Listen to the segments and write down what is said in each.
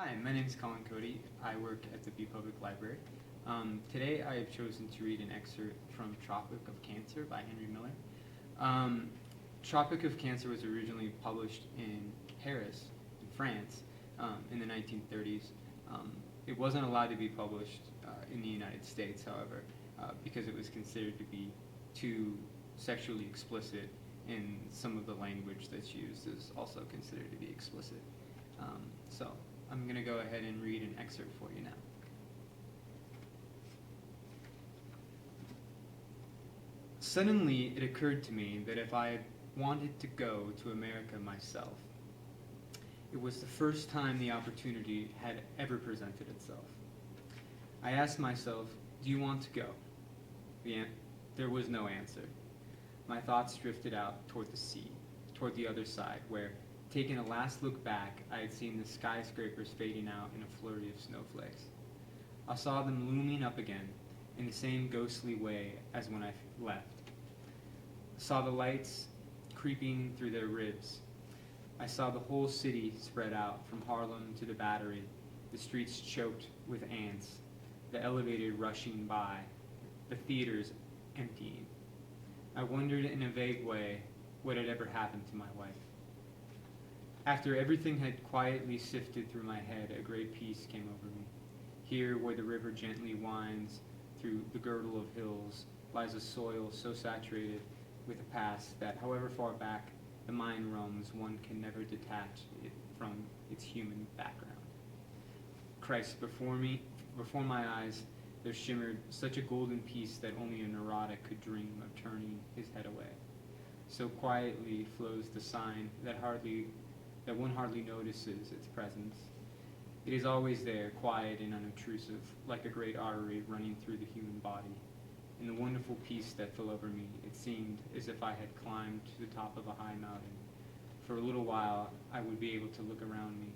Hi, my name is Colin Cody. I work at the Public Library. Today I have chosen to read an excerpt from Tropic of Cancer by Henry Miller. Tropic of Cancer was originally published in Paris, in France, in the 1930s. It wasn't allowed to be published in the United States, however, because it was considered to be too sexually explicit, and some of the language that's used is also considered to be explicit. So I'm going to go ahead and read an excerpt for you now. Suddenly, it occurred to me that if I had wanted to go to America myself, it was the first time the opportunity had ever presented itself. I asked myself, do you want to go? There was no answer. My thoughts drifted out toward the sea, toward the other side, where, taking a last look back, I had seen the skyscrapers fading out in a flurry of snowflakes. I saw them looming up again, in the same ghostly way as when I left. I saw the lights creeping through their ribs. I saw the whole city spread out, from Harlem to the Battery, the streets choked with ants, the elevator rushing by, the theaters emptying. I wondered in a vague way what had ever happened to my wife. After everything had quietly sifted through my head, a great peace came over me. Here, where the river gently winds through the girdle of hills, lies a soil so saturated with a past that, however far back the mind roams, one can never detach it from its human background. Christ, before my eyes, there shimmered such a golden peace that only a neurotic could dream of turning his head away. So quietly flows the sign that one hardly notices its presence. It is always there, quiet and unobtrusive, like a great artery running through the human body. In the wonderful peace that fell over me, it seemed as if I had climbed to the top of a high mountain. For a little while, I would be able to look around me,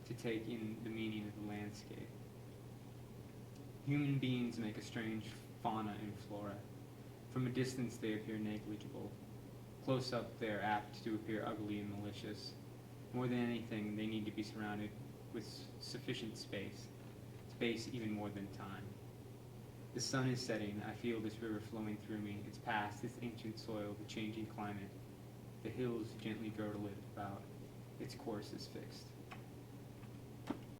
to take in the meaning of the landscape. Human beings make a strange fauna and flora. From a distance they appear negligible. Close up they are apt to appear ugly and malicious. More than anything, they need to be surrounded with sufficient space even more than time. The sun is setting. I feel this river flowing through me, its past, its ancient soil, the changing climate. The hills gently girdle it about. Its course is fixed.